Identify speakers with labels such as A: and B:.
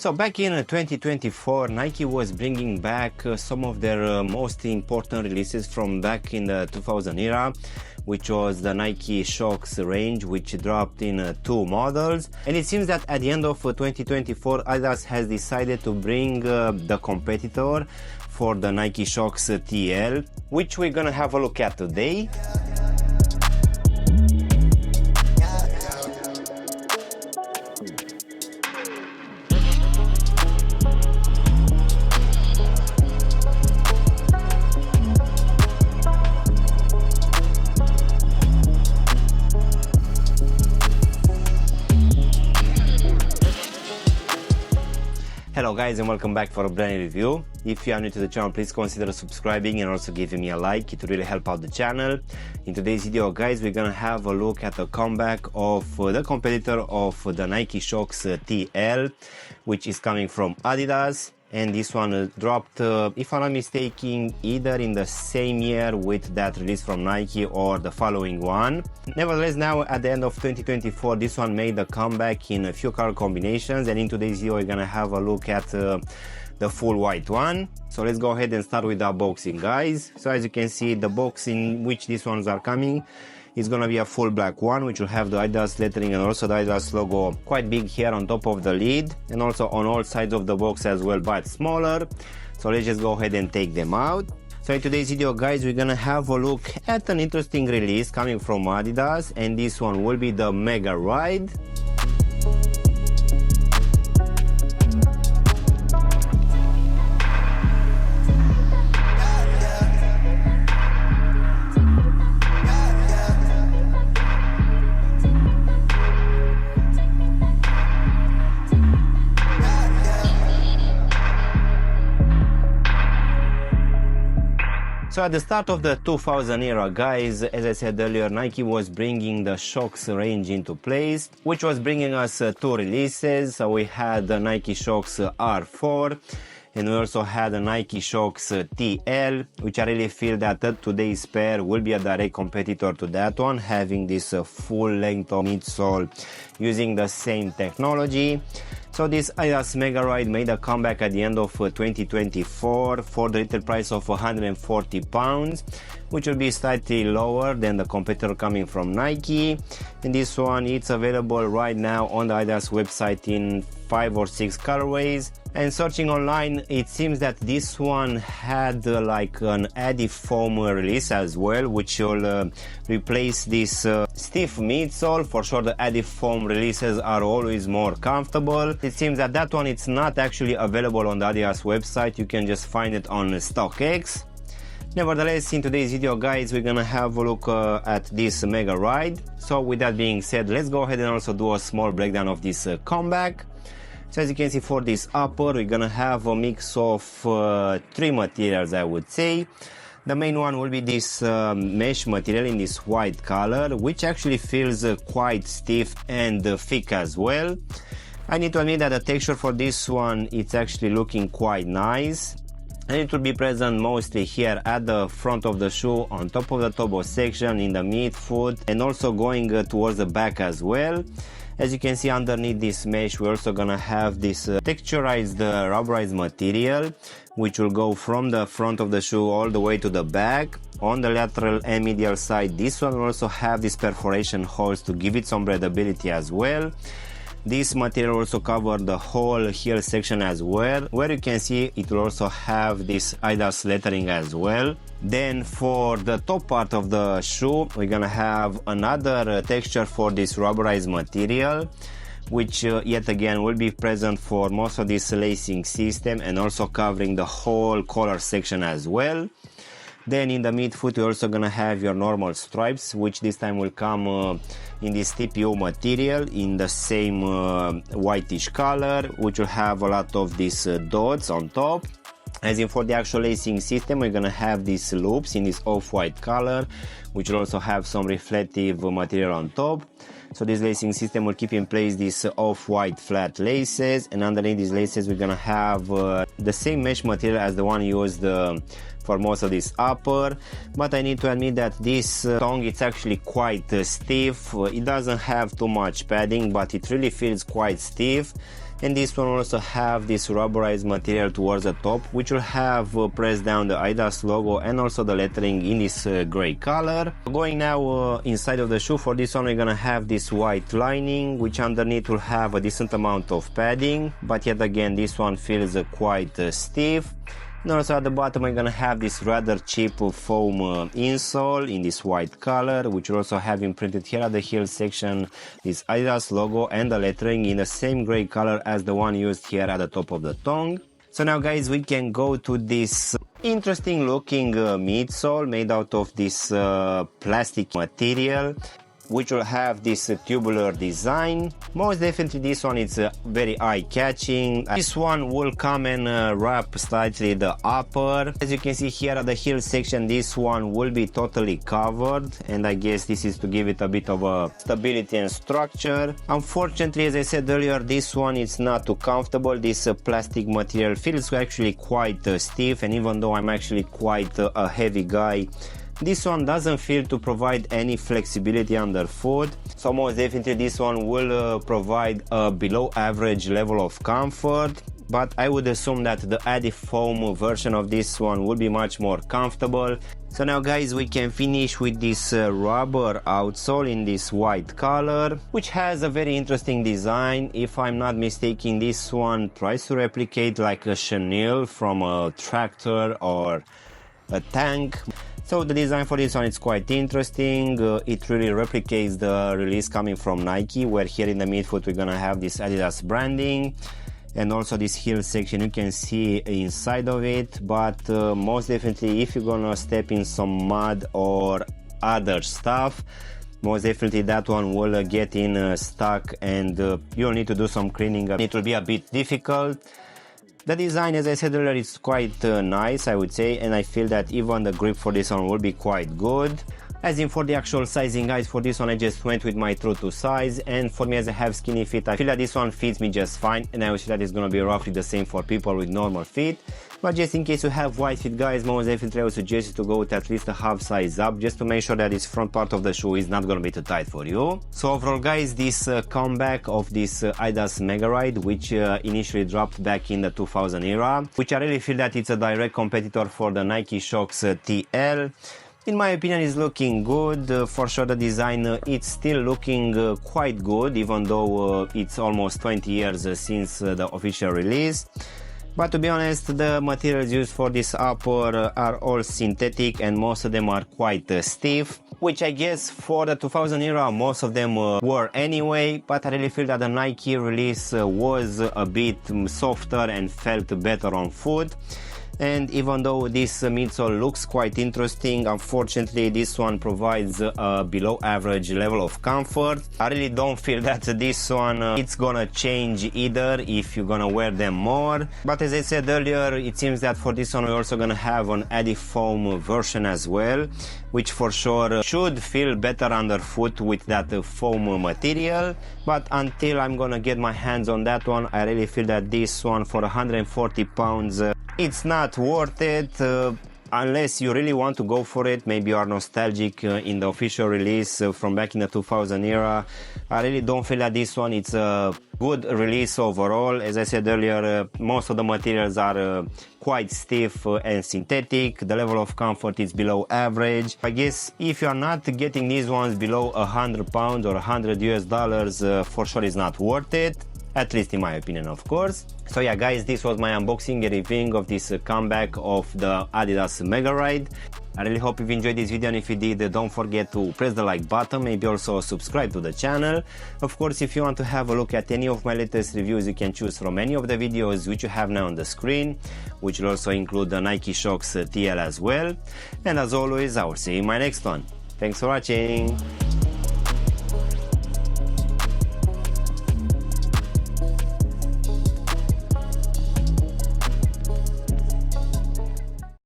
A: So back in 2024, Nike was bringing back some of their most important releases from back in the 2000 era, which was the Nike Shox range, which dropped in 2 models. And it seems that at the end of 2024, Adidas has decided to bring the competitor for the Nike Shox TL, which we're gonna have a look at today. Hello guys, and welcome back for a brand new review. If you are new to the channel, please consider subscribing and also giving me a like. It will really help out the channel. In today's video guys, we're gonna have a look at the comeback of the competitor of the Nike Shox TL, which is coming from Adidas. And this one dropped, if I'm not mistaken, either in the same year with that release from Nike or the following one. Nevertheless, now at the end of 2024, this one made a comeback in a few color combinations, and in today's video we're gonna have a look at the full white one. So let's go ahead and start with the unboxing guys. So as you can see, the box in which these ones are coming is gonna be a full black one, which will have the Adidas lettering and also the Adidas logo quite big here on top of the lid, and also on all sides of the box as well, but smaller. So let's just go ahead and take them out. So in today's video guys, we're gonna have a look at an interesting release coming from Adidas, and this one will be the Megaride. So at the start of the 2000 era guys, as I said earlier, Nike was bringing the Shox range into place, which was bringing us 2 releases. So we had the Nike Shox R4 and we also had a Nike Shox TL, which I really feel that today's pair will be a direct competitor to that one, having this full length of midsole using the same technology. So this Adidas Megaride made a comeback at the end of 2024 for the retail price of £140, which will be slightly lower than the competitor coming from Nike. And this one, it's available right now on the Adidas website in 5 or 6 colorways. And searching online, it seems that this one had like an Adi foam release as well, which will replace this stiff midsole. For sure the Adi foam releases are always more comfortable. It seems that that one, it's not actually available on the Adidas website. You can just find it on StockX. Nevertheless, in today's video guys, we're gonna have a look at this Megaride. So with that being said, let's go ahead and also do a small breakdown of this comeback. So as you can see, for this upper, we're gonna have a mix of 3 materials, I would say. The main one will be this mesh material in this white color, which actually feels quite stiff and thick as well. I need to admit that the texture for this one, it's actually looking quite nice. And it will be present mostly here at the front of the shoe, on top of the toe section, in the midfoot, and also going towards the back as well. As you can see, underneath this mesh, we're also gonna have this texturized rubberized material, which will go from the front of the shoe all the way to the back. On the lateral and medial side, this one will also have these perforation holes to give it some breathability as well. This material also covers the whole heel section as well, where you can see it will also have this Adidas lettering as well. Then for the top part of the shoe, we're gonna have another texture for this rubberized material, which yet again will be present for most of this lacing system and also covering the whole collar section as well. Then in the midfoot, you're also gonna have your normal stripes, which this time will come in this TPU material in the same whitish color, which will have a lot of these dots on top. As in for the actual lacing system, we're gonna have these loops in this off-white color, which will also have some reflective material on top. So this lacing system will keep in place these off-white flat laces, and underneath these laces we're gonna have the same mesh material as the one used for most of this upper. But I need to admit that this tongue, it's actually quite stiff. It doesn't have too much padding, but it really feels quite stiff. and this one will also have this rubberized material towards the top, which will have pressed down the Adidas logo and also the lettering in this gray color. Going now inside of the shoe, for this one we're gonna have this white lining, which underneath will have a decent amount of padding, but yet again this one feels quite stiff. And also at the bottom we're gonna have this rather cheap foam insole in this white color, which will also have imprinted here at the heel section this Adidas logo and the lettering in the same gray color as the one used here at the top of the tongue. So now guys, we can go to this interesting looking midsole made out of this plastic material, which will have this tubular design. Most definitely this one is very eye-catching. This one will come and wrap slightly the upper. As you can see here at the heel section, this one will be totally covered, and I guess this is to give it a bit of a stability and structure. Unfortunately, as I said earlier, this one is not too comfortable. This plastic material feels actually quite stiff, and even though I'm actually quite a heavy guy, this one doesn't feel to provide any flexibility underfoot. So most definitely this one will provide a below average level of comfort, but I would assume that the Adifoam version of this one will be much more comfortable. So now guys, we can finish with this rubber outsole in this white color, which has a very interesting design. If I'm not mistaken, this one tries to replicate like a chenille from a tractor or a tank. So the design for this one is quite interesting. It really replicates the release coming from Nike, where here in the midfoot we're gonna have this Adidas branding, and also this heel section you can see inside of it. But most definitely if you're gonna step in some mud or other stuff, most definitely that one will get in stuck, and you'll need to do some cleaning up. It will be a bit difficult. The design, as I said earlier, is quite nice, I would say, and I feel that even the grip for this one will be quite good. As in for the actual sizing, guys, for this one I just went with my true to size, and for me, as I have skinny feet, I feel that this one fits me just fine, and I would say that it's gonna be roughly the same for people with normal feet. But just in case you have wide feet, guys, most definitely I would suggest you to go with at least a half size up, just to make sure that this front part of the shoe is not gonna be too tight for you. So overall, guys, this comeback of this Adidas Megaride, which initially dropped back in the 2000 era, which I really feel that it's a direct competitor for the Nike Shox TL. In my opinion, is looking good. For sure the design it's still looking quite good, even though it's almost 20 years since the official release. But to be honest, the materials used for this upper are all synthetic, and most of them are quite stiff, which I guess for the 2000 era most of them were anyway, but I really feel that the Nike release was a bit softer and felt better on foot. And even though this midsole looks quite interesting, unfortunately this one provides a below average level of comfort. I really don't feel that this one it's gonna change either if you're gonna wear them more. But as I said earlier, it seems that for this one we're also gonna have an Adifoam version as well, which for sure should feel better underfoot with that foam material. But until I'm gonna get my hands on that one, I really feel that this one for 140 pounds it's not worth it, unless you really want to go for it. Maybe you are nostalgic in the official release from back in the 2000 era. I really don't feel that this one it's a good release overall. As I said earlier, most of the materials are quite stiff and synthetic. The level of comfort is below average. I guess if you are not getting these ones below 100 pounds or 100 US dollars, for sure it's not worth it. At least in my opinion, of course. So yeah guys, this was my unboxing and reviewing of this comeback of the Adidas Megaride. I really hope you've enjoyed this video, and if you did, don't forget to press the like button, maybe also subscribe to the channel. Of course, if you want to have a look at any of my latest reviews, you can choose from any of the videos which you have now on the screen, which will also include the Nike Shox TL as well. And as always, I will see you in my next one. Thanks for watching.